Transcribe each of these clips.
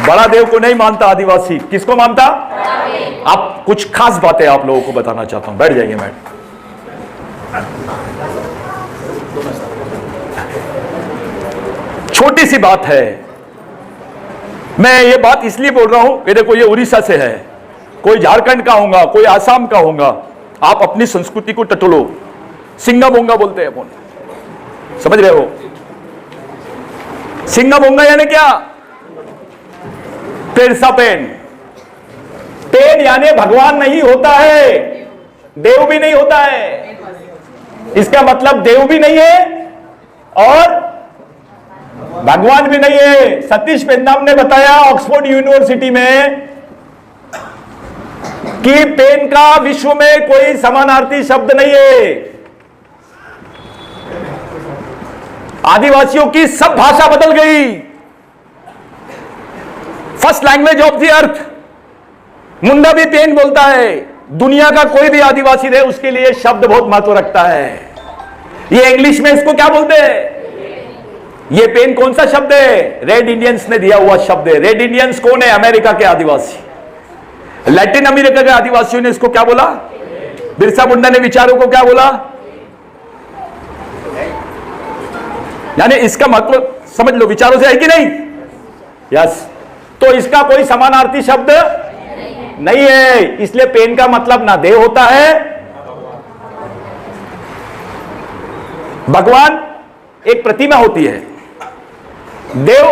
बड़ा देव को नहीं मानता आदिवासी, किसको मानता? आप कुछ खास बातें आप लोगों को बताना चाहता हूं, बैठ जाइए मैडम। छोटी सी बात है, मैं ये बात इसलिए बोल रहा हूं, ये देखो ये उड़ीसा से है, कोई झारखंड का होगा, कोई आसाम का होगा, आप अपनी संस्कृति को टटोलो, सिंगा बोंगा बोलते हैं अपन, समझ रहे हो? सिंगा बोंगा यानी क्या? पेरसा पेन, पेन यानी भगवान नहीं होता है, देव भी नहीं होता है। इसका मतलब देव भी नहीं है और भगवान भी नहीं है। सतीश पेन्नाम ने बताया ऑक्सफोर्ड यूनिवर्सिटी में कि पेन का विश्व में कोई समानार्थी शब्द नहीं है। आदिवासियों की सब भाषा बदल गई। First language of the earth, Munda भी पेन बोलता है। दुनिया का कोई भी आदिवासी रहे उसके लिए शब्द बहुत महत्व रखता है। ये इंग्लिश में इसको क्या बोलते हैं? ये पेन कौन सा शब्द है? रेड इंडियंस ने दिया हुआ शब्द है। रेड इंडियंस कौन है? अमेरिका के आदिवासी। लैटिन अमेरिका के आदिवासियों ने इसको क्या बोला? बिरसा मुंडा ने विचारों को क्या बोला? यानी इसका महत्व समझ लो, विचारों से है कि नहीं? यस। तो इसका कोई समानार्थी शब्द नहीं है, इसलिए पेन का मतलब ना देव होता है। भगवान एक प्रतिमा होती है, देव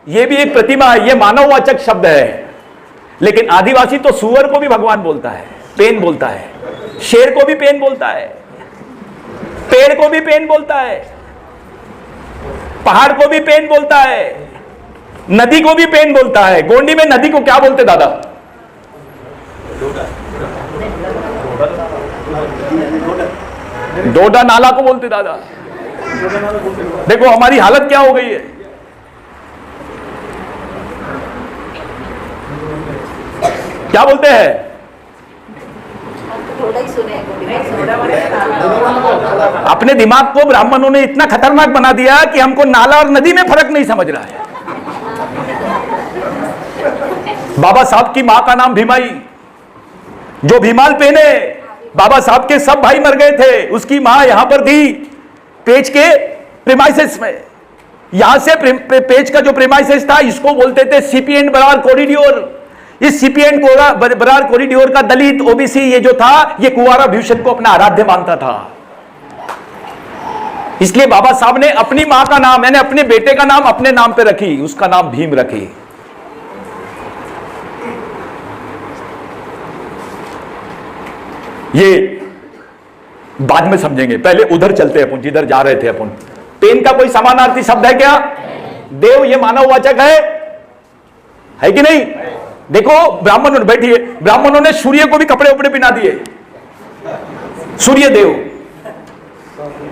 ये भी एक प्रतिमा है, ये मानववाचक शब्द है। लेकिन आदिवासी तो सुअर को भी भगवान बोलता है, पेन बोलता है, शेर को भी पेन बोलता है, पेड़ को भी पेन बोलता है, पहाड़ को भी पेन बोलता है, नदी को भी पेन बोलता है। गोंडी में नदी को क्या बोलते दादा? डोडा नाला को बोलते दादा। देखो हमारी हालत क्या हो गई है। क्या बोलते हैं? अपने दिमाग को ब्राह्मणों ने इतना खतरनाक बना दिया कि हमको नाला और नदी में फर्क नहीं समझ रहा है। बाबा साहब की मां का नाम भीमाई, जो भीमाल पहने, बाबा साहब के सब भाई मर गए थे, उसकी मां यहां पर थी पेज के प्रेमाइसेस में। यहां से पेज का जो प्रेमाइसेस था, इसको बोलते थे सीपी एंड बरार कॉरिडोर। इस सीपी एंड बरार कॉरिडोर का दलित ओबीसी ये जो था, ये कुंवारा भीषण को अपना आराध्य मानता था। इसलिए बाबा साहब ने अपनी मां का नाम, यानी अपने बेटे का नाम अपने नाम पे रखी, उसका नाम भीम रखी। ये बाद में समझेंगे, पहले उधर चलते हैं अपन, जिधर जा रहे थे अपन। पेन का कोई समानार्थी शब्द है क्या? देव ये मानववाचक है कि नहीं? देखो ब्राह्मणों, बैठिए, ब्राह्मणों ने सूर्य को भी कपड़े उपड़े पहना दिए, सूर्य देव।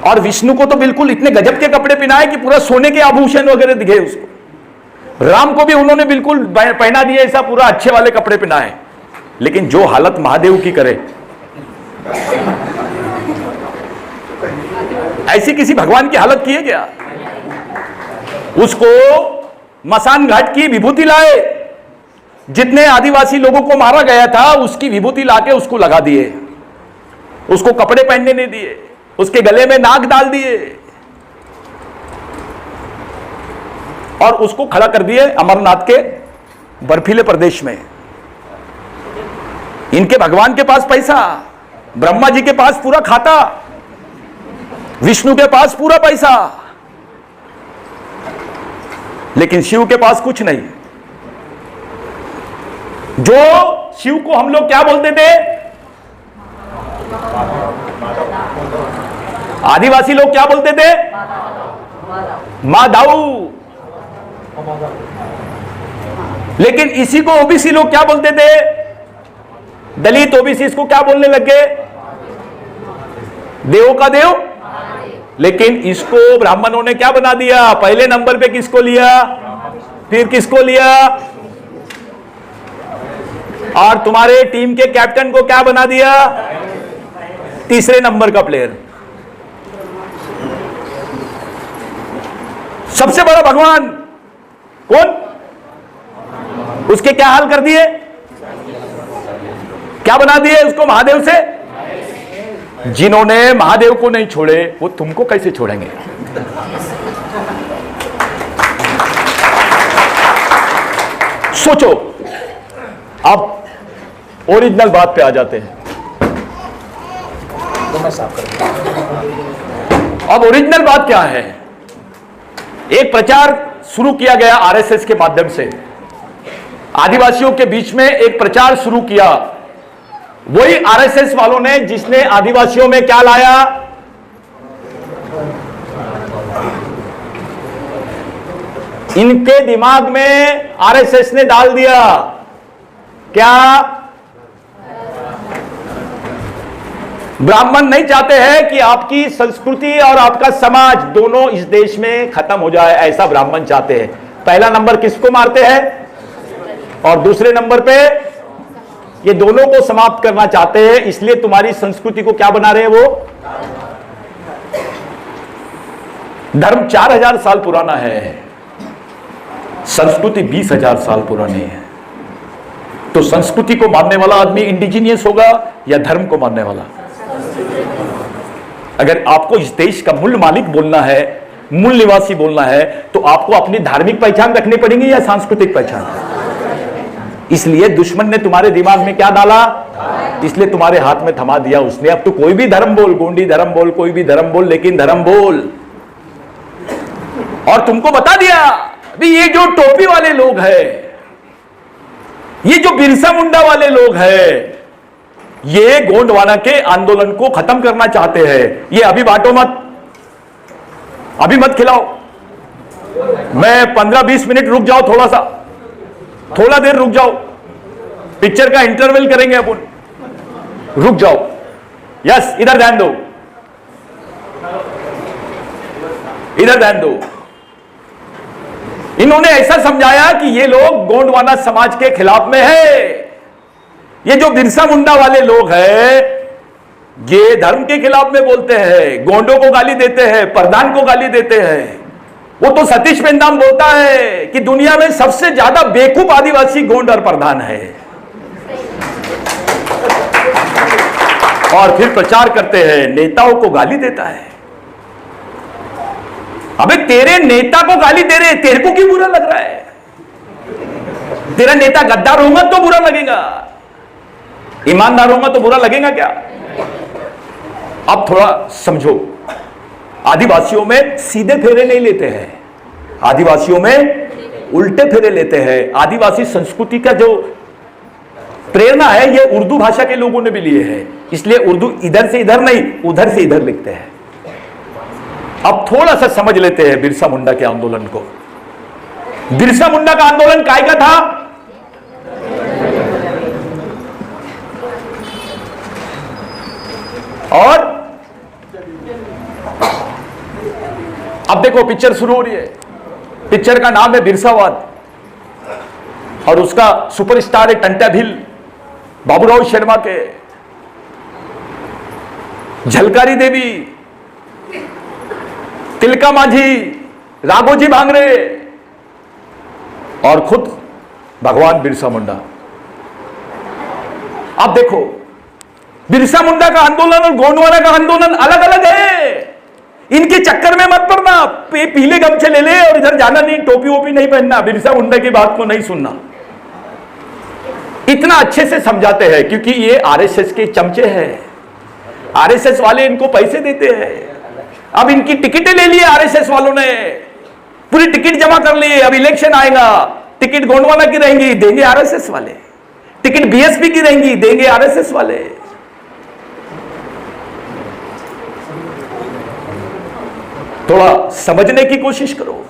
और विष्णु को तो बिल्कुल इतने गजब के कपड़े पहनाए कि पूरा सोने के आभूषण वगैरह दिखे उसको। राम को भी उन्होंने बिल्कुल पहना दिए, ऐसा पूरा अच्छे वाले कपड़े पहनाए। लेकिन जो हालत महादेव की करे, ऐसी किसी भगवान की हालत की है क्या? उसको मसान घाट की विभूति लाए, जितने आदिवासी लोगों को मारा गया था उसकी विभूति लाके उसको लगा दिए, उसको कपड़े पहनने नहीं दिए, उसके गले में नाग डाल दिए और उसको खड़ा कर दिए अमरनाथ के बर्फीले प्रदेश में। इनके भगवान के पास पैसा, ब्रह्मा जी के पास पूरा खाता, विष्णु के पास पूरा पैसा, लेकिन शिव के पास कुछ नहीं। जो शिव को हम लोग क्या बोलते थे? आदिवासी लोग क्या बोलते थे? माधव। लेकिन इसी को ओबीसी लोग क्या बोलते थे? दलित ओबीसी इसको क्या बोलने लग गए? देवों का देव। लेकिन इसको ब्राह्मणों ने क्या बना दिया? पहले नंबर पे किसको लिया, फिर किसको लिया, और तुम्हारे टीम के कैप्टन को क्या बना दिया? तीसरे नंबर का प्लेयर। सबसे बड़ा भगवान कौन? उसके क्या हाल कर दिए? क्या बना दिए उसको महादेव से? जिन्होंने महादेव को नहीं छोड़े वो तुमको कैसे छोड़ेंगे? सोचो। अब ओरिजिनल बात पे आ जाते हैं। अब ओरिजिनल बात क्या है? एक प्रचार शुरू किया गया आरएसएस के माध्यम से, आदिवासियों के बीच में एक प्रचार शुरू किया। वही आरएसएस वालों ने जिसने आदिवासियों में क्या लाया? इनके दिमाग में आरएसएस ने डाल दिया क्या? ब्राह्मण नहीं चाहते हैं कि आपकी संस्कृति और आपका समाज दोनों इस देश में खत्म हो जाए, ऐसा ब्राह्मण चाहते हैं। पहला नंबर किसको मारते हैं? और दूसरे नंबर पे ये दोनों को समाप्त करना चाहते हैं। इसलिए तुम्हारी संस्कृति को क्या बना रहे हैं? वो धर्म 4000 साल पुराना है, संस्कृति 20,000 साल पुरानी है। तो संस्कृति को मानने वाला आदमी इंडिजिनियस होगा या धर्म को मानने वाला? अगर आपको इस देश का मूल मालिक बोलना है, मूल निवासी बोलना है, तो आपको अपनी धार्मिक पहचान रखनी पड़ेगी या सांस्कृतिक पहचान? इसलिए दुश्मन ने तुम्हारे दिमाग में क्या डाला? इसलिए तुम्हारे हाथ में थमा दिया उसने। अब तो कोई भी धर्म बोल, गोंडी धर्म बोल, कोई भी धर्म बोल, लेकिन धर्म बोल। और तुमको बता दिया भी ये जो टोपी वाले लोग हैं, ये जो बिरसा मुंडा वाले लोग हैं, ये गोंडवाना के आंदोलन को खत्म करना चाहते हैं। ये अभी बांटो मत, अभी मत खिलाओ। मैं 15-20 मिनट रुक जाओ, थोड़ा देर रुक जाओ, पिक्चर का इंटरवल करेंगे अपन। रुक जाओ। यस, इधर ध्यान दो, इधर ध्यान दो। इन्होंने ऐसा समझाया कि ये लोग गोंडवाना समाज के खिलाफ में है। ये जो बिरसा मुंडा वाले लोग हैं, ये धर्म के खिलाफ में बोलते हैं, गोंडों को गाली देते हैं, प्रधान को गाली देते हैं। वो तो सतीश पेंदाम बोलता है कि दुनिया में सबसे ज्यादा बेवकूफ आदिवासी गोंड और प्रधान है। और फिर प्रचार करते हैं, नेताओं को गाली देता है। अबे तेरे नेता को गाली दे रहे, तेरे को क्यों बुरा लग रहा है? तेरा नेता गद्दार होगा तो बुरा लगेगा, ईमानदार होगा तो बुरा लगेगा क्या? अब थोड़ा समझो। आदिवासियों में सीधे फेरे नहीं लेते हैं, आदिवासियों में उल्टे फेरे लेते हैं। आदिवासी संस्कृति का जो प्रेरणा है ये उर्दू भाषा के लोगों ने भी लिए है, इसलिए उर्दू इधर से इधर नहीं, उधर से इधर लिखते हैं। अब थोड़ा सा समझ लेते हैं बिरसा मुंडा के आंदोलन को। बिरसा मुंडा का आंदोलन काय का था? और अब देखो पिक्चर शुरू हो रही है। पिक्चर का नाम है बिरसावाद और उसका सुपरस्टार है टंटा भील, बाबूराव शर्मा के, झलकारी देवी, तिलका माझी, राघोजी भांगरे और खुद भगवान बिरसा मुंडा। अब देखो बिरसा मुंडा का आंदोलन और गोंडवाना का आंदोलन अलग अलग है। इनके चक्कर में मत पड़ना। पीले गमछे ले ले और इधर जाना नहीं, टोपी वोपी नहीं पहनना, बिरसा मुंडा की बात को नहीं सुनना। इतना अच्छे से समझाते हैं क्योंकि ये आरएसएस के चमचे हैं। आरएसएस वाले इनको पैसे देते हैं। अब इनकी टिकटें ले लिए आरएसएस वालों ने, पूरी टिकट जमा कर लिए। अब इलेक्शन आएगा, टिकट गोंडवाना की रहेंगी, देंगे आरएसएस वाले। टिकट बीएसपी की रहेंगी, देंगे आरएसएस वाले। थोड़ा समझने की कोशिश करो।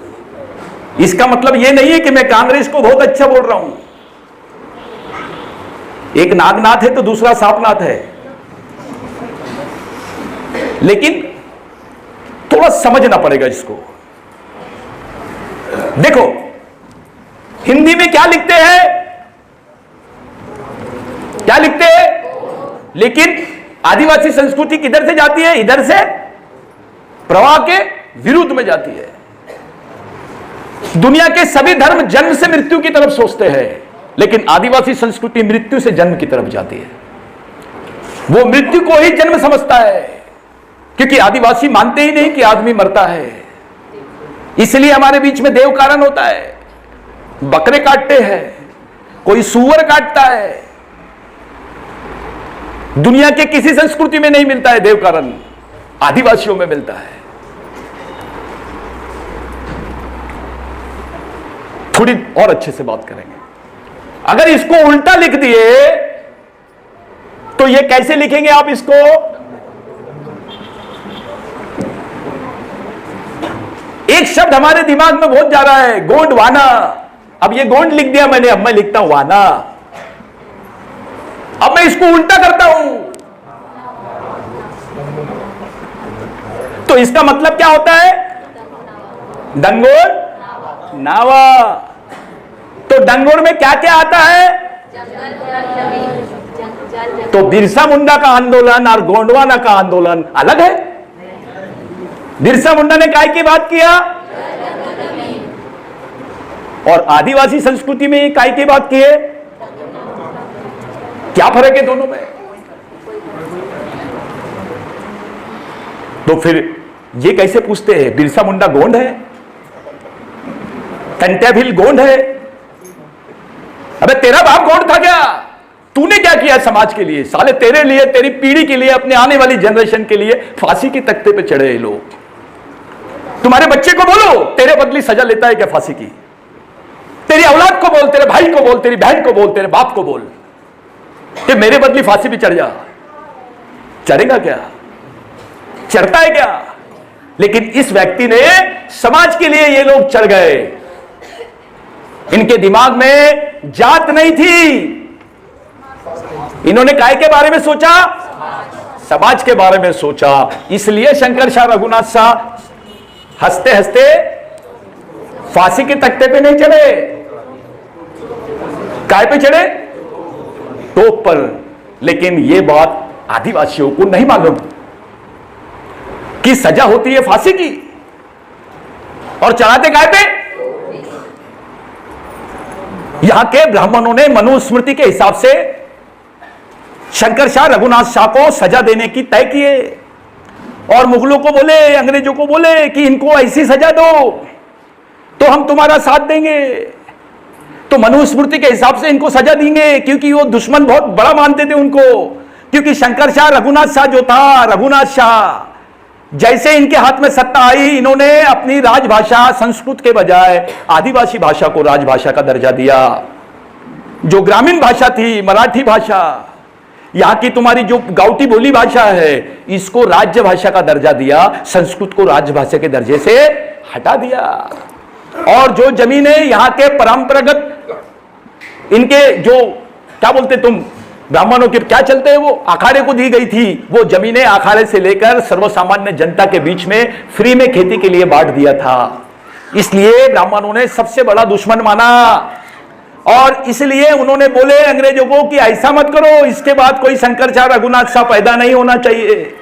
इसका मतलब यह नहीं है कि मैं कांग्रेस को बहुत अच्छा बोल रहा हूं। एक नागनाथ है तो दूसरा सांपनाथ है, लेकिन थोड़ा समझना पड़ेगा इसको। देखो हिंदी में क्या लिखते हैं, क्या लिखते हैं, लेकिन आदिवासी संस्कृति किधर से जाती है? इधर से प्रवाह के विरुद्ध में जाती है। दुनिया के सभी धर्म जन्म से मृत्यु की तरफ सोचते हैं, लेकिन आदिवासी संस्कृति मृत्यु से जन्म की तरफ जाती है। वो मृत्यु को ही जन्म समझता है, क्योंकि आदिवासी मानते ही नहीं कि आदमी मरता है। इसलिए हमारे बीच में देव कारण होता है, बकरे काटते हैं, कोई सूअर काटता है। दुनिया के किसी संस्कृति में नहीं मिलता है देव कारण, आदिवासियों में मिलता है। थोड़ी और अच्छे से बात करेंगे। अगर इसको उल्टा लिख दिए तो ये कैसे लिखेंगे आप इसको? एक शब्द हमारे दिमाग में बहुत जा रहा है, गोंडवाना। अब ये गोंड लिख दिया मैंने, अब मैं लिखता हूं वाना। अब मैं इसको उल्टा करता हूं तो इसका मतलब क्या होता है? डंगोर नावा। तो डंगोर में क्या क्या आता है? तो बिरसा मुंडा का आंदोलन और गोंडवाना का आंदोलन अलग है। बिरसा मुंडा ने काय की बात किया और आदिवासी संस्कृति में ये काय की बात की है। क्या फर्क है दोनों में? तो फिर ये कैसे पूछते हैं बिरसा मुंडा गोंड है, कंटेभिल गोंड है? अबे तेरा बाप गोंड था क्या? तूने क्या किया समाज के लिए? साले तेरे लिए, तेरी पीढ़ी के लिए, अपने आने वाली जनरेशन के लिए फांसी के तख्ते पे चढ़े ये लोग। तुम्हारे बच्चे को बोलो तेरे बदली सजा लेता है क्या फांसी की? तेरी औलाद को बोल, तेरे भाई को बोल, तेरी बहन को बोल, तेरे बाप को बोल कि मेरे बदली फांसी भी चढ़ जा। चढ़ेगा क्या? चढ़ता है क्या? लेकिन इस व्यक्ति ने समाज के लिए ये लोग चढ़ गए। इनके दिमाग में जात नहीं थी, इन्होंने काय के बारे में सोचा? समाज के बारे में सोचा। इसलिए शंकर शाह रघुनाथ शाह हंसते हंसते फांसी के तख्ते पे नहीं चढ़े। काय पे चढ़े? तोप पर। लेकिन यह बात आदिवासियों को नहीं मालूम कि सजा होती है फांसी की, और चढ़ाते काय पे? यहां के ब्राह्मणों ने मनुस्मृति के हिसाब से शंकर शाह रघुनाथ शाह को सजा देने की तय किए, और मुगलों को बोले, अंग्रेजों को बोले कि इनको ऐसी सजा दो तो हम तुम्हारा साथ देंगे। तो मनुस्मृति के हिसाब से इनको सजा देंगे, क्योंकि वो दुश्मन बहुत बड़ा मानते थे उनको। क्योंकि शंकर शाह रघुनाथ शाह जो था, रघुनाथ शाह, जैसे इनके हाथ में सत्ता आई, इन्होंने अपनी राजभाषा संस्कृत के बजाय आदिवासी भाषा को राजभाषा का दर्जा दिया। जो ग्रामीण भाषा थी मराठी भाषा, यहां की तुम्हारी जो गाउटी बोली भाषा है, इसको राज्य भाषा का दर्जा दिया, संस्कृत को राजभाषा के दर्जे से हटा दिया। और जो जमीनें यहां के परंपरागत इनके जो क्या बोलते तुम ब्राह्मणों के क्या चलते हैं, वो अखाड़े को दी गई थी, वो जमीनें अखाड़े से लेकर सर्वसामान्य जनता के बीच में फ्री में खेती के लिए बांट दिया था। इसलिए ब्राह्मणों ने सबसे बड़ा दुश्मन माना, और इसलिए उन्होंने बोले अंग्रेजों को कि ऐसा मत करो, इसके बाद कोई शंकर शाह रघुनाथ शाह पैदा नहीं होना चाहिए।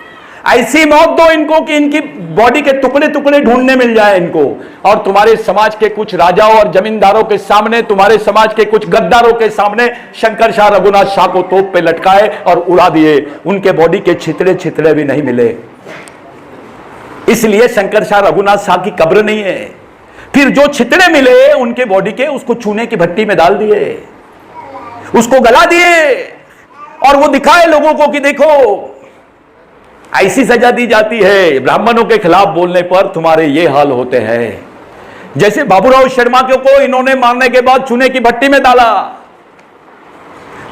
ऐसी मौत दो इनको कि इनकी बॉडी के टुकड़े टुकड़े ढूंढने मिल जाए इनको, और तुम्हारे समाज के कुछ राजाओं और जमींदारों के सामने, तुम्हारे समाज के कुछ गद्दारों के सामने शंकर शाह रघुनाथ शाह को तोप पे लटकाए और उड़ा दिए। उनके बॉडी के छितड़े छितड़े भी नहीं मिले। इसलिए शंकर शाह रघुनाथ शाह की कब्र नहीं है। फिर जो छितड़े मिले उनके बॉडी के, उसको चूने की भट्टी में डाल दिए, उसको गला दिए, और वो दिखाए लोगों को कि देखो ऐसी सजा दी जाती है, ब्राह्मणों के खिलाफ बोलने पर तुम्हारे ये हाल होते हैं। जैसे बाबूराव शर्मा को इन्होंने मारने के बाद चूने की भट्टी में डाला,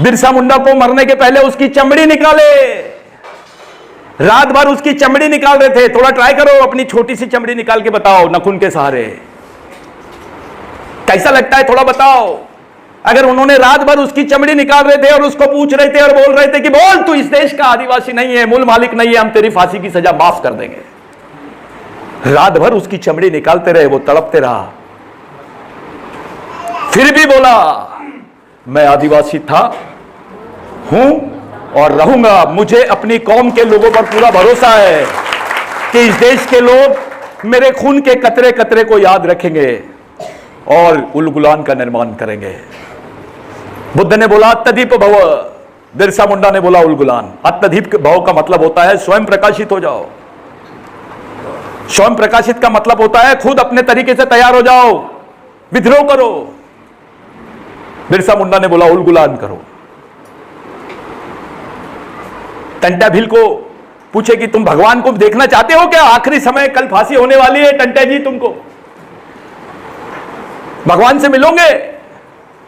बिरसा मुंडा को मरने के पहले उसकी चमड़ी निकाले, रात भर उसकी चमड़ी निकाल रहे थे। थोड़ा ट्राई करो, अपनी छोटी सी चमड़ी निकाल के बताओ नखून के सहारे, कैसा लगता है? थोड़ा बताओ। अगर उन्होंने रात भर उसकी चमड़ी निकाल रहे थे और उसको पूछ रहे थे और बोल रहे थे कि बोल तू इस देश का आदिवासी नहीं है, मूल मालिक नहीं है, हम तेरी फांसी की सजा माफ कर देंगे, रात भर उसकी चमड़ी निकालते रहे, वो तड़पते रहा, फिर भी बोला मैं आदिवासी था, हूं और रहूंगा। मुझे अपनी कौम के लोगों पर पूरा भरोसा है कि इस देश के लोग मेरे खून के कतरे कतरे को याद रखेंगे और उल गुलान का निर्माण करेंगे। बुद्ध ने बोला अत्यधिक भव, बिरसा मुंडा ने बोला उलगुलान। अत्यधिक भव का मतलब होता है स्वयं प्रकाशित हो जाओ। स्वयं प्रकाशित का मतलब होता है खुद अपने तरीके से तैयार हो जाओ, विद्रोह करो। बिरसा मुंडा ने बोला उलगुलान करो। टंटा भील को पूछे कि तुम भगवान को देखना चाहते हो क्या? आखिरी समय, कल फांसी होने वाली है टंटा जी, तुमको भगवान से मिलोगे,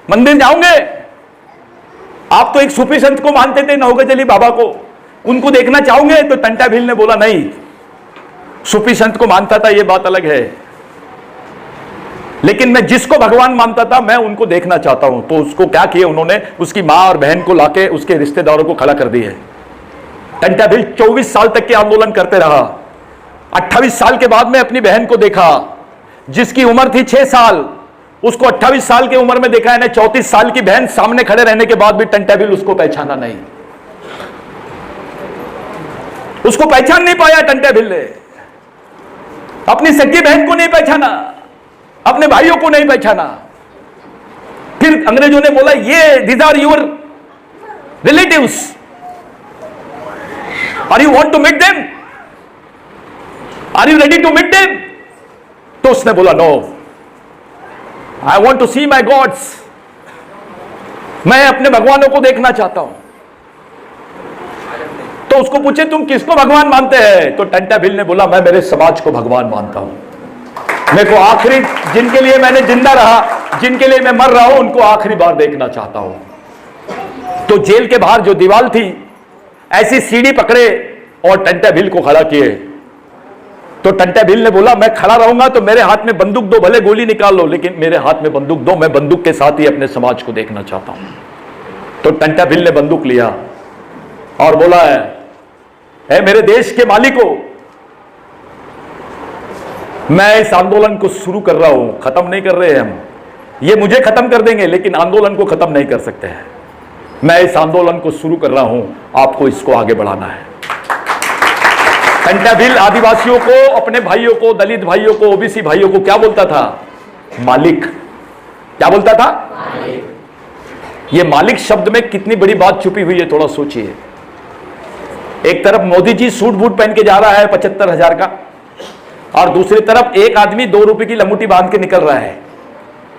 मंदिर जाओगे? आप तो एक सूफी संत को मानते थे, नौगजली बाबा को, उनको देखना चाहोगे? तो टंटा भील ने बोला नहीं, सूफी संत को मानता था, यह बात अलग है, लेकिन मैं जिसको भगवान मानता था मैं उनको देखना चाहता हूं। तो उसको क्या किया उन्होंने? उसकी मां और बहन को लाके उसके रिश्तेदारों को खड़ा कर दिए। टंटा भील 24 साल तक के आंदोलन करते रहा। 28 साल के बाद में अपनी बहन को देखा, जिसकी उम्र थी 6 साल, उसको 28 साल की उम्र में देखा। यानी 34 साल की बहन सामने खड़े रहने के बाद भी टंटा भील उसको पहचाना नहीं, उसको पहचान नहीं पाया। टंटा भील ने अपनी सगी बहन को नहीं पहचाना, अपने भाइयों को नहीं पहचाना। फिर अंग्रेजों ने बोला ये these are your relatives, are you want to meet them, are you ready to meet them? तो उसने बोला no, I want to see my gods, मैं अपने भगवानों को देखना चाहता हूं। तो उसको पूछे तुम किसको भगवान मानते हैं? तो टंटा भील ने बोला मैं मेरे समाज को भगवान मानता हूं। मेरे को आखिरी, जिनके लिए मैंने जिंदा रहा, जिनके लिए मैं मर रहा हूं, उनको आखिरी बार देखना चाहता हूं। तो जेल के बाहर जो दीवार थी, ऐसी सीढ़ी पकड़े और टंटा भील को खड़ा किए। तो टंटा भील ने बोला मैं खड़ा रहूंगा तो मेरे हाथ में बंदूक दो, भले गोली निकाल लो, लेकिन मेरे हाथ में बंदूक दो, मैं बंदूक के साथ ही अपने समाज को देखना चाहता हूं। तो टंटा भील ने बंदूक लिया और बोला है मेरे देश के मालिकों, मैं इस आंदोलन को शुरू कर रहा हूं, खत्म नहीं कर रहे हैं हम, ये मुझे खत्म कर देंगे लेकिन आंदोलन को खत्म नहीं कर सकते हैं। मैं इस आंदोलन को शुरू कर रहा हूं, आपको इसको आगे बढ़ाना है। टंटा भील आदिवासियों को, अपने भाइयों को, दलित भाइयों को, ओबीसी भाइयों को क्या बोलता था? मालिक। क्या बोलता था? मालिक। ये मालिक शब्द में कितनी बड़ी बात छुपी हुई है, थोड़ा सोचिए। एक तरफ मोदी जी सूट बूट पहन के जा रहा है 75,000 का, और दूसरी तरफ एक आदमी 2 रुपए की लंगोटी बांध के निकल रहा है,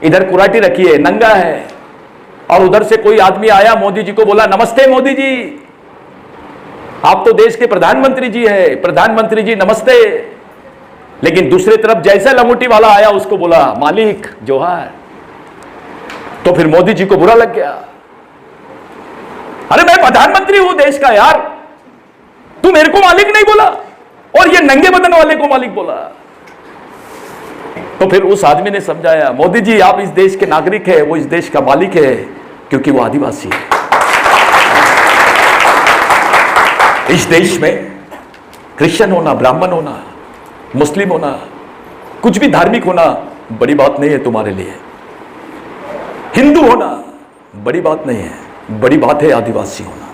इधर कुराटी रखी है, नंगा है, और उधर से कोई आदमी आया, मोदी जी को बोला नमस्ते मोदी जी, आप तो देश के प्रधानमंत्री जी है, प्रधानमंत्री जी नमस्ते। लेकिन दूसरी तरफ जैसा लंगोटी वाला आया उसको बोला मालिक जोहार। तो फिर मोदी जी को बुरा लग गया, अरे मैं प्रधानमंत्री हूं देश का यार, तू मेरे को मालिक नहीं बोला, और ये नंगे बदन वाले को मालिक बोला। तो फिर उस आदमी ने समझाया मोदी जी आप इस देश के नागरिक है, वो इस देश का मालिक है क्योंकि वो आदिवासी है। इस देश में क्रिश्चियन होना, ब्राह्मण होना, मुस्लिम होना, कुछ भी धार्मिक होना बड़ी बात नहीं है तुम्हारे लिए। हिंदू होना बड़ी बात नहीं है, बड़ी बात है आदिवासी होना।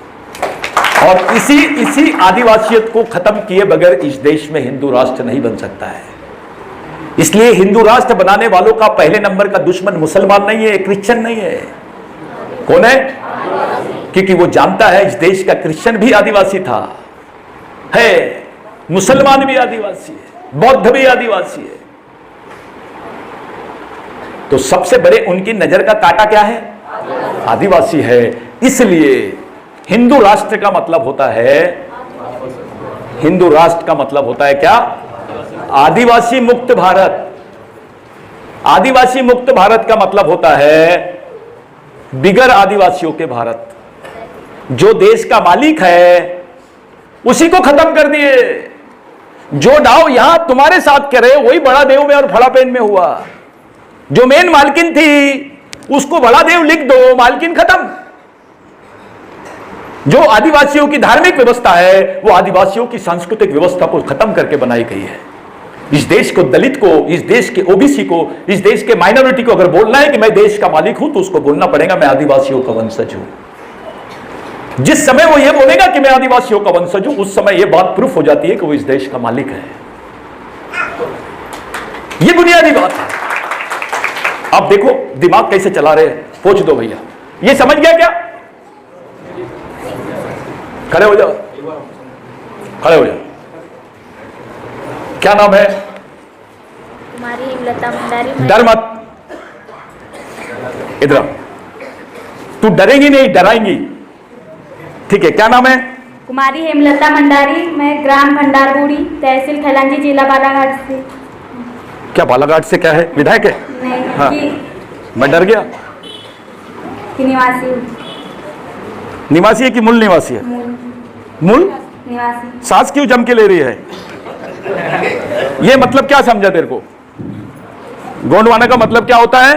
और इसी आदिवासियत को खत्म किए बगैर इस देश में हिंदू राष्ट्र नहीं बन सकता है। इसलिए हिंदू राष्ट्र बनाने वालों का पहले नंबर का दुश्मन मुसलमान नहीं है, क्रिश्चियन नहीं है। कौन है? क्योंकि वो जानता है इस देश का क्रिश्चियन भी आदिवासी था, है, मुसलमान भी आदिवासी है, बौद्ध भी आदिवासी है। तो सबसे बड़े उनकी नजर का कांटा क्या है? आदिवासी है। इसलिए हिंदू राष्ट्र का मतलब होता है, हिंदू राष्ट्र का मतलब होता है क्या? आदिवासी मुक्त भारत। आदिवासी मुक्त भारत का मतलब होता है बिगर आदिवासियों के भारत। जो देश का मालिक है उसी को खत्म कर दिए। जो डाव यहां तुम्हारे साथ करे वही बड़ा देव में और फड़ापेन में हुआ। जो मेन मालकिन थी उसको बड़ा देव लिख दो, मालकिन खत्म। जो आदिवासियों की धार्मिक व्यवस्था है वो आदिवासियों की सांस्कृतिक व्यवस्था को खत्म करके बनाई गई है। इस देश को, दलित को, इस देश के ओबीसी को, इस देश के माइनॉरिटी को अगर बोलना है कि मैं देश का मालिक हूं तो उसको बोलना पड़ेगा मैं आदिवासियों का वंशज हूं। जिस समय वो ये बोलेगा कि मैं आदिवासियों का वंशज हूं, उस समय ये बात प्रूफ हो जाती है कि वो इस देश का मालिक है। ये बुनियादी बात है। आप देखो दिमाग कैसे चला रहे हैं, पूछ दो भैया, ये समझ गया क्या? खड़े हो जाओ, खड़े हो जाओ। क्या नाम है? कुमारी हेमलता मंडारी। डर मत, इधर आओ। तू डरेगी नहीं, डराएंगी, ठीक है। क्या नाम है? कुमारी हेमलता मंडारी। मैं ग्राम भंडारपुरी, तहसील खैलांजी, जिला बालाघाट से। क्या बालाघाट से? क्या है, विधायक है? नहीं, हाँ, मैं डर गया। की निवासी हूँ। निवासी है कि मूल निवासी है? मूल निवासी। सांस क्यों जम के ले रही है? ये मतलब क्या समझा तेरे को? गोंडवाना का मतलब क्या होता है?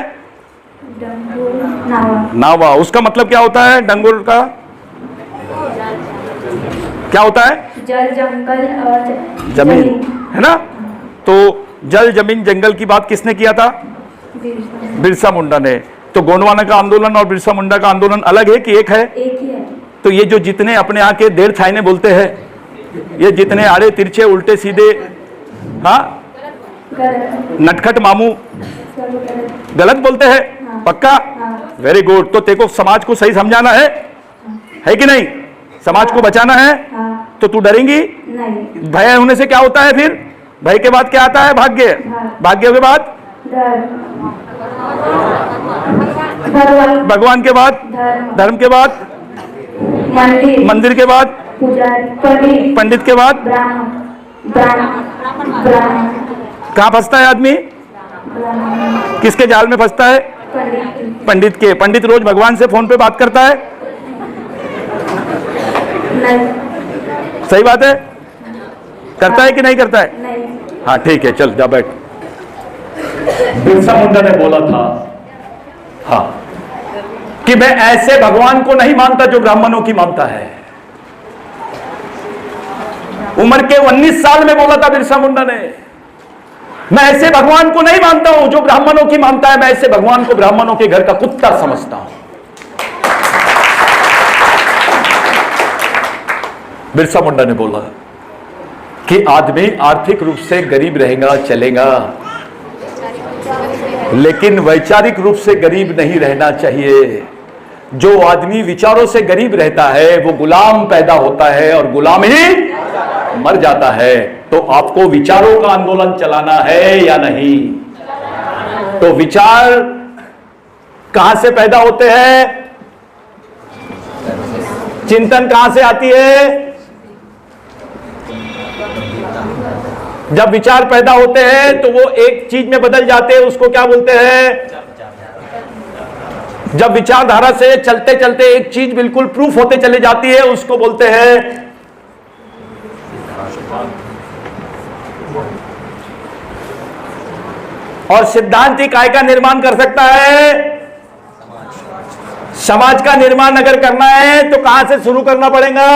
नावा। नावा। उसका मतलब क्या होता है? डंगुर का क्या होता है? जल, जंगल और जमीन, है ना? तो जल, जमीन, जंगल की बात किसने किया था? बिरसा मुंडा ने। तो गोंडवाना का आंदोलन और बिरसा मुंडा का आंदोलन अलग है कि एक है? एक ही है। तो ये जो जितने अपने आके देर थाईने बोलते हैं, ये जितने आड़े तिरछे उल्टे सीधे, हाँ, नटखट मामू गलत बोलते हैं, हाँ। पक्का? हाँ। Very good. तो तेरे को समाज को सही समझाना है कि नहीं? समाज को बचाना है। हाँ। तो तू डरेंगी नहीं। भय होने से क्या होता है? फिर भय के बाद क्या आता है? भाग्य। भाग्य के बाद भगवान के बाद धर्म के बाद मंदिर के बाद पंडित के बाद कहाँ फंसता है आदमी? किसके जाल में फंसता है? पंडित के। पंडित रोज भगवान से फोन पे बात करता है? नहीं। सही बात है? करता है कि नहीं करता है? नहीं। हाँ ठीक है, चल जा बैठ। बिरसा मुंडा ने बोला था, हाँ, कि मैं ऐसे भगवान को नहीं मानता जो ब्राह्मणों की मानता है। उम्र के 19 साल में बोला था बिरसा मुंडा ने, मैं ऐसे भगवान को नहीं मानता हूं जो ब्राह्मणों की मानता है। मैं ऐसे भगवान को ब्राह्मणों के घर का कुत्ता समझता हूं। बिरसा मुंडा ने बोला कि आदमी आर्थिक रूप से गरीब रहेगा, चलेगा, लेकिन वैचारिक रूप से गरीब नहीं रहना चाहिए। जो आदमी विचारों से गरीब रहता है वो गुलाम पैदा होता है और गुलाम ही मर जाता है। तो आपको विचारों का आंदोलन चलाना है या नहीं? तो विचार कहां से पैदा होते हैं? चिंतन कहां से आती है? जब विचार पैदा होते हैं तो वो एक चीज में बदल जाते हैं, उसको क्या बोलते हैं? जब विचारधारा से चलते चलते एक चीज बिल्कुल प्रूफ होते चले जाती है, उसको बोलते हैं। और सिद्धांत ही काय का निर्माण कर सकता है? समाज का निर्माण अगर करना है तो कहां से शुरू करना पड़ेगा?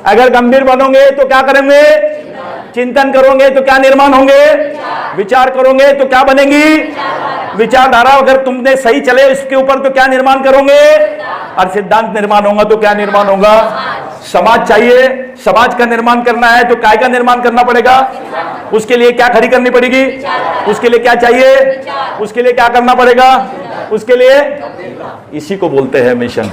अगर गंभीर बनोगे तो क्या करेंगे? चिंतन करोगे तो क्या निर्माण होंगे? विचार करोगे तो क्या बनेगी? विचारधारा अगर तुमने सही चले इसके ऊपर तो क्या निर्माण करोगे? और सिद्धांत निर्माण होगा तो क्या निर्माण होगा? समाज चाहिए। समाज का निर्माण करना है तो काय का निर्माण करना पड़ेगा? उसके लिए क्या खड़ी करनी पड़ेगी? उसके लिए क्या चाहिए? उसके लिए क्या करना पड़ेगा? उसके लिए इसी को बोलते हैं मिशन।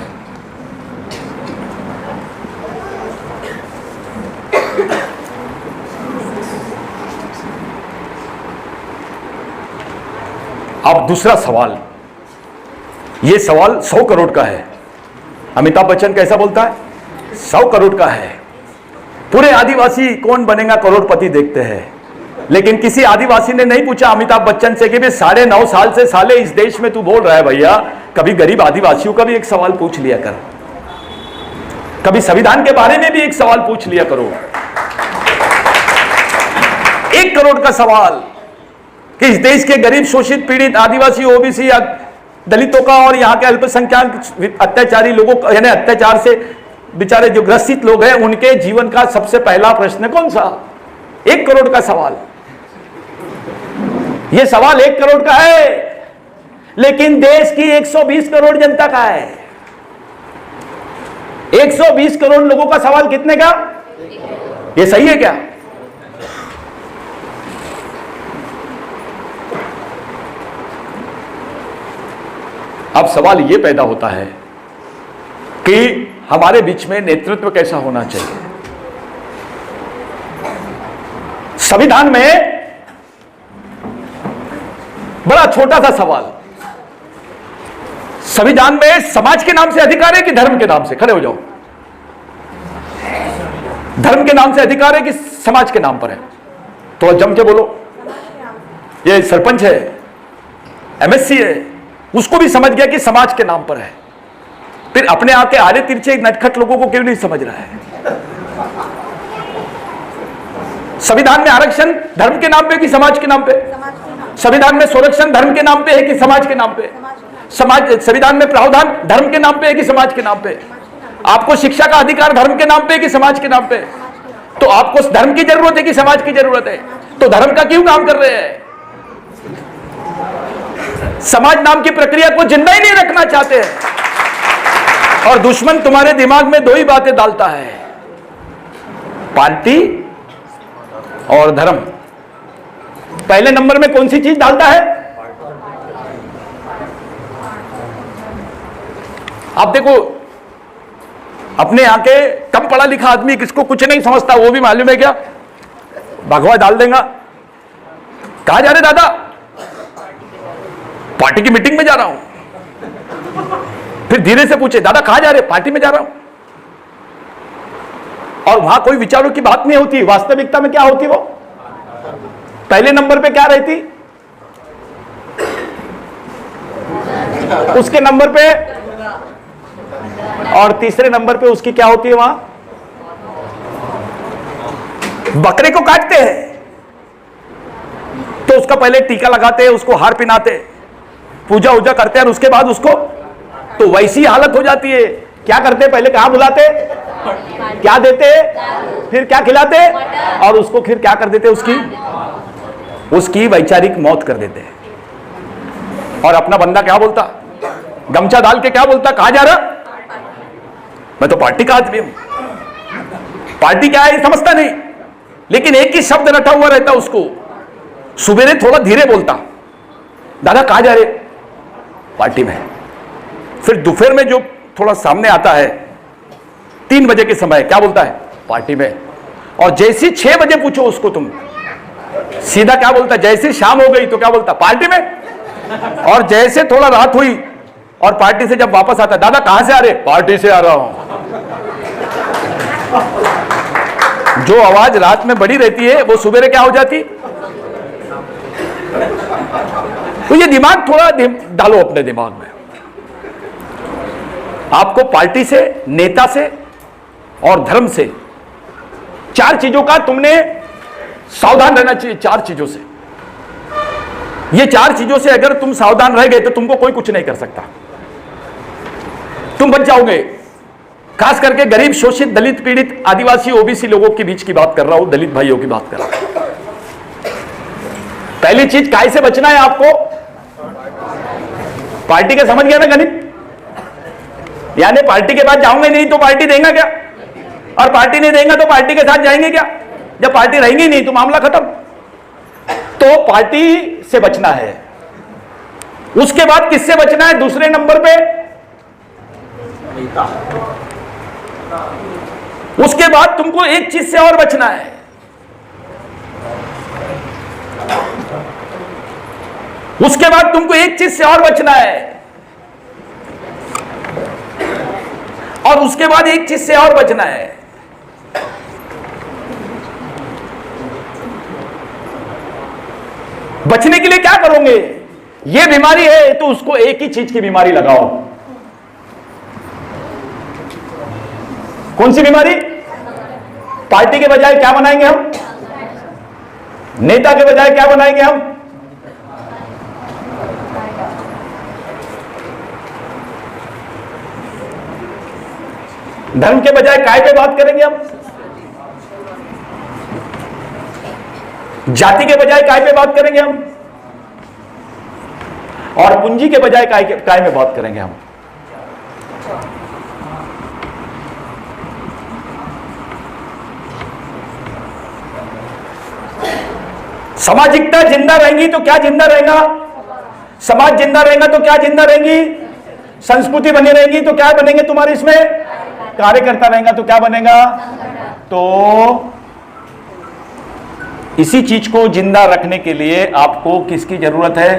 अब दूसरा सवाल, यह सवाल 100 करोड़ का है। अमिताभ बच्चन कैसा बोलता है? 100 करोड़ का है। पूरे आदिवासी कौन बनेगा करोड़पति देखते हैं, लेकिन किसी आदिवासी ने नहीं पूछा अमिताभ बच्चन से कि भाई 9.5 साल से साले इस देश में तू बोल रहा है भैया, कभी गरीब आदिवासियों का भी एक सवाल पूछ लिया कर, कभी संविधान के बारे में भी एक सवाल पूछ लिया करो। 1 करोड़ का सवाल कि इस देश के गरीब, शोषित, पीड़ित आदिवासी, ओबीसी या दलितों का और यहाँ के अल्पसंख्यक अत्याचारी लोगों का, यानी अत्याचार से बेचारे जो ग्रसित लोग हैं, उनके जीवन का सबसे पहला प्रश्न कौन सा? 1 करोड़ का सवाल। यह सवाल 1 करोड़ का है, लेकिन देश की 120 करोड़ जनता का है। 120 करोड़ लोगों का सवाल कितने का? यह सही है क्या? अब सवाल यह पैदा होता है कि हमारे बीच में नेतृत्व कैसा होना चाहिए। संविधान में बड़ा छोटा सा सवाल, संविधान में समाज के नाम से अधिकार है कि धर्म के नाम से? खड़े हो जाओ। धर्म के नाम से अधिकार है कि समाज के नाम पर है? तो जम के बोलो। ये सरपंच है, एमएससी है, उसको भी समझ गया कि समाज के नाम पर है, फिर अपने आके आड़े तिरछे नटखट लोगों को क्यों नहीं समझ रहा है? संविधान में आरक्षण धर्म के नाम पे कि समाज के नाम पे? संविधान में संरक्षण धर्म के नाम पे है कि समाज के नाम पे? संविधान में प्रावधान धर्म के नाम पे है कि समाज के नाम पे? आपको शिक्षा का अधिकार धर्म के नाम पे है कि समाज के नाम पे? तो आपको धर्म की जरूरत है कि समाज की जरूरत है? तो धर्म का क्यों काम कर रहे हैं? समाज नाम की प्रक्रिया को जिंदा ही नहीं रखना चाहते हैं। और दुश्मन तुम्हारे दिमाग में दो ही बातें डालता है, पार्टी और धर्म। पहले नंबर में कौन सी चीज डालता है? आप देखो, अपने यहां के कम पढ़ा लिखा आदमी किसको कुछ नहीं समझता, वो भी मालूम है क्या, भगवा डाल देगा। कहां जा रहे दादा? पार्टी की मीटिंग में जा रहा हूं। फिर धीरे से पूछे, दादा कहां जा रहे? पार्टी में जा रहा हूं। और वहां कोई विचारों की बात नहीं होती। वास्तविकता में क्या होती? वो पहले नंबर पे क्या रहती, उसके नंबर पे, और तीसरे नंबर पे उसकी क्या होती है? वहां बकरे को काटते हैं तो उसका पहले टीका लगाते हैं, उसको हार पिनाते, पूजा वूजा करते हैं, और उसके बाद उसको, तो वैसी हालत हो जाती है। क्या करते? पहले कहां बुलाते, क्या देते, फिर क्या खिलाते, और उसको फिर क्या कर देते? उसकी वैचारिक मौत कर देते हैं। और अपना बंदा क्या बोलता? गमछा डाल के क्या बोलता? कहां जा रहा? मैं तो पार्टी का आदमी हूं। पार्टी क्या है समझता नहीं, लेकिन एक ही शब्द रटा हुआ रहता उसको। सुबेरे थोड़ा धीरे बोलता, दादा कहां जा रहे? पार्टी में। फिर दोपहर में जो थोड़ा सामने आता है 3 बजे के समय, क्या बोलता है? पार्टी में। और जैसी 6 बजे पूछो उसको तुम, सीधा क्या बोलता? जैसे शाम हो गई तो क्या बोलता? पार्टी में। और जैसे थोड़ा रात हुई और पार्टी से जब वापस आता, दादा कहां से आ रहे? पार्टी से आ रहा हूं। जो आवाज रात में बड़ी रहती है वो सुबेरे क्या हो जाती? तो ये दिमाग थोड़ा डालो अपने दिमाग में। आपको पार्टी से, नेता से और धर्म से, 4 चीजों का तुमने सावधान रहना चाहिए। 4 चीजों से, ये 4 चीजों से अगर तुम सावधान रह गए तो तुमको कोई कुछ नहीं कर सकता, तुम बच जाओगे। खास करके गरीब, शोषित, दलित, पीड़ित, आदिवासी, ओबीसी लोगों के बीच की बात कर रहा हूं, दलित भाइयों की बात कर रहा हूं। पहली चीज, काय से बचना है आपको? पार्टी का समझ गया ना गणित? यानी पार्टी के बाद जाऊंगे नहीं तो पार्टी देगा क्या, और पार्टी नहीं देगा तो पार्टी के साथ जाएंगे क्या? जब पार्टी रहेंगी नहीं तो मामला खत्म। तो पार्टी से बचना है। उसके बाद किससे बचना है? दूसरे नंबर पे उसके बाद तुमको एक चीज से और बचना है, उसके बाद तुमको एक चीज से और बचना है, और उसके बाद एक चीज से और बचना है। बचने के लिए क्या करोगे? ये बीमारी है तो उसको एक ही चीज की बीमारी लगाओ। कौन सी बीमारी? पार्टी के बजाय क्या बनाएंगे हम? नेता के बजाय क्या बनाएंगे हम? धर्म के बजाय काय पे बात करेंगे हम? जाति के बजाय काय पे बात करेंगे हम? और पूंजी के बजाय काय में बात करेंगे हम? सामाजिकता जिंदा रहेंगी तो क्या जिंदा रहेगा? समाज जिंदा रहेगा तो क्या जिंदा रहेंगी? संस्कृति बनी रहेगी तो क्या बनेंगे तुम्हारे इसमें? कार्यकर्ता रहेगा तो क्या बनेगा? तो इसी चीज को जिंदा रखने के लिए आपको किसकी जरूरत है?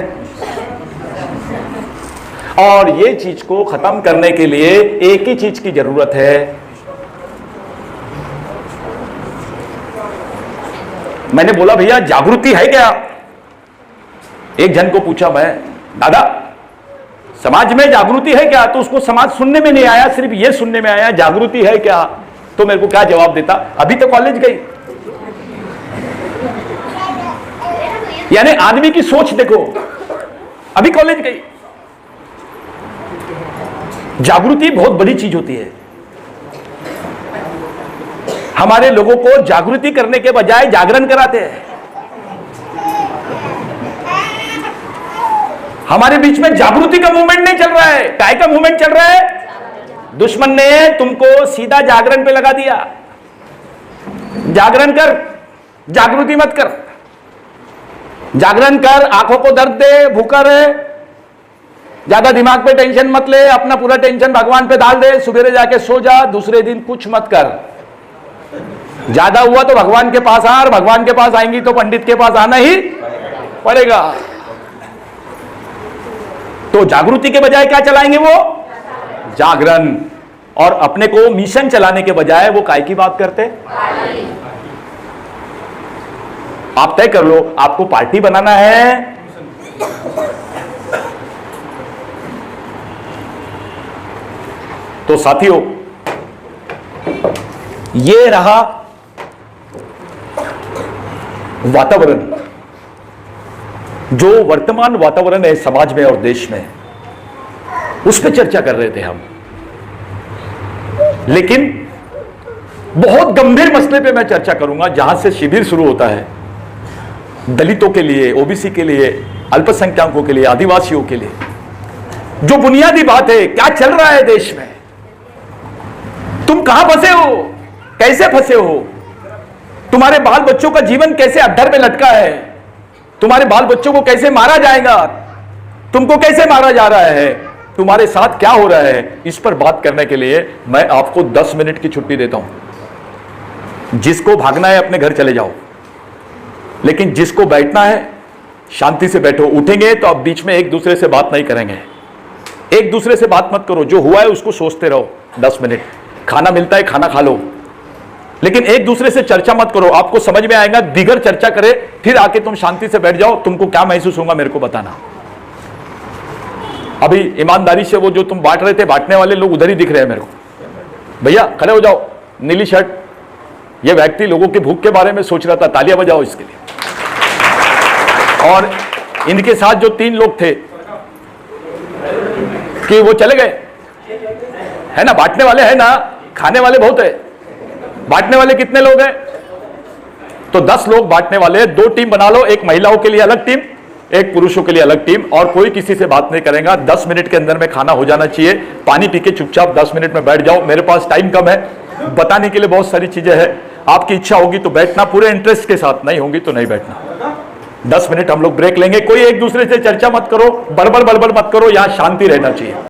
और ये चीज को खत्म करने के लिए एक ही चीज की जरूरत है। मैंने बोला भैया जागृति है क्या? एक जन को पूछा मैं, दादा समाज में जागृति है क्या? तो उसको समाज सुनने में नहीं आया, सिर्फ ये सुनने में आया जागृति है क्या। तो मेरे को क्या जवाब देता? अभी तो कॉलेज गई। यानी आदमी की सोच देखो, अभी कॉलेज गई। जागृति बहुत बड़ी चीज होती है। हमारे लोगों को जागृति करने के बजाय जागरण कराते हैं। हमारे बीच में जागृति का मूवमेंट नहीं चल रहा है। काय का मूवमेंट चल रहा है? दुश्मन ने तुमको सीधा जागरण पे लगा दिया। जागरण कर, जागृति मत कर। जागरण कर, आंखों को दर्द दे, भूखा रहे, ज्यादा दिमाग पे टेंशन मत ले, अपना पूरा टेंशन भगवान पे डाल दे, सवेरे जाके सो जा, दूसरे दिन कुछ मत कर। ज्यादा हुआ तो भगवान के पास आ, और भगवान के पास आएंगी तो पंडित के पास आना ही पड़ेगा। तो जागृति के बजाय क्या चलाएंगे वो? जागरण। और अपने को मिशन चलाने के बजाय वो काय की बात करते? आप तय कर लो, आपको पार्टी बनाना है तो साथियों ये रहा वातावरण, जो वर्तमान वातावरण है समाज में और देश में, उस पर चर्चा कर रहे थे हम। लेकिन बहुत गंभीर मसले पे मैं चर्चा करूंगा, जहां से शिविर शुरू होता है दलितों के लिए, ओबीसी के लिए, अल्पसंख्यकों के लिए, आदिवासियों के लिए। जो बुनियादी बात है, क्या चल रहा है देश में, तुम कहां फंसे हो, कैसे फंसे हो, तुम्हारे बाल बच्चों का जीवन कैसे अद्धर में लटका है, तुम्हारे बाल बच्चों को कैसे मारा जाएगा, तुमको कैसे मारा जा रहा है, तुम्हारे साथ क्या हो रहा है, इस पर बात करने के लिए मैं आपको 10 मिनट की छुट्टी देता हूं। जिसको भागना है अपने घर चले जाओ, लेकिन जिसको बैठना है शांति से बैठो। उठेंगे तो अब बीच में एक दूसरे से बात नहीं करेंगे, एक दूसरे से बात मत करो, जो हुआ है उसको सोचते रहो 10 मिनट। खाना मिलता है, खाना खा लो, लेकिन एक दूसरे से चर्चा मत करो। आपको समझ में आएगा, बिगर चर्चा करे फिर आके तुम शांति से बैठ जाओ, तुमको क्या महसूस होगा मेरे को बताना। अभी ईमानदारी से वो जो तुम बांट रहे थे, बांटने वाले लोग उधर ही दिख रहे हैं मेरे को। भैया खड़े हो जाओ, नीली शर्ट, ये व्यक्ति लोगों की भूख के बारे में सोच रहा था, तालियां बजाओ इसके लिए। और इनके साथ जो 3 लोग थे कि वो चले गए, है ना, बांटने वाले है ना, खाने वाले बहुत है, बांटने वाले कितने लोग हैं? तो 10 लोग बांटने वाले, 2 टीम बना लो, एक महिलाओं के लिए अलग टीम, एक पुरुषों के लिए अलग टीम, और कोई किसी से बात नहीं करेगा। 10 मिनट के अंदर में खाना हो जाना चाहिए। पानी पी के चुपचाप 10 मिनट में बैठ जाओ। मेरे पास टाइम कम है, बताने के लिए बहुत सारी चीजें हैं। आपकी इच्छा होगी तो बैठना पूरे इंटरेस्ट के साथ, नहीं होगी तो नहीं बैठना। 10 मिनट हम लोग ब्रेक लेंगे। कोई एक दूसरे से चर्चा मत करो, बड़बड़ मत करो, यहां शांति रहना चाहिए।